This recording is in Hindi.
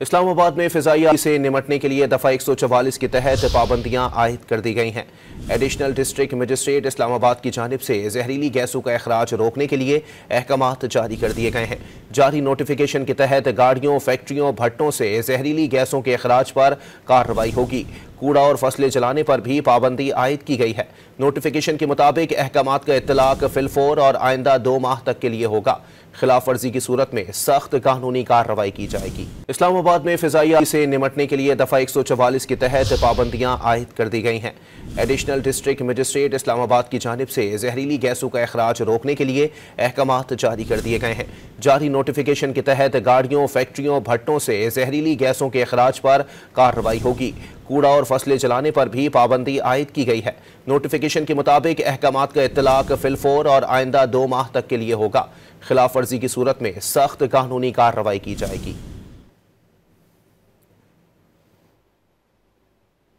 इस्लामाबाद में फिजाई से निमटने के लिए दफ़ा 144 के तहत पाबंदियां आयद कर दी गई हैं। एडिशनल डिस्ट्रिक्ट मजिस्ट्रेट इस्लामाबाद की जानिब से जहरीली गैसों का अखराज रोकने के लिए अहकामात जारी कर दिए गए हैं। जारी नोटिफिकेशन के तहत गाड़ियों, फैक्ट्रियों, भट्टों से जहरीली गैसों के अखराज पर कार्रवाई होगी। कूड़ा और फसलें जलाने पर भी पाबंदी आयद की गई है। नोटिफिकेशन के मुताबिक अहकामात का इत्तलाक फिलफोर और आइंदा 2 माह तक के लिए होगा। खिलाफ वर्जी की सूरत में सख्त कानूनी कार्रवाई की जाएगी। इस्लामाबाद में फिजाई से निमटने के लिए दफ़ा 144 के तहत पाबंदियां आयद कर दी गई हैं। एडिशनल डिस्ट्रिक्ट मजिस्ट्रेट इस्लामाबाद की जानिब से जहरीली गैसों का अखराज रोकने के लिए अहकामात जारी कर दिए गए हैं। जारी नोटिफिकेशन के तहत गाड़ियों, फैक्ट्रियों, भट्टों से जहरीली गैसों के अखराज पर कार्रवाई होगी। कूड़ा और फसलें जलाने पर भी पाबंदी आयद की गई है। नोटिफिकेशन के मुताबिक अहकामात का इत्तलाक फिलफोर और आइंदा 2 माह तक के लिए होगा। खिलाफ वर्जी की सूरत में सख्त कानूनी कार्रवाई की जाएगी।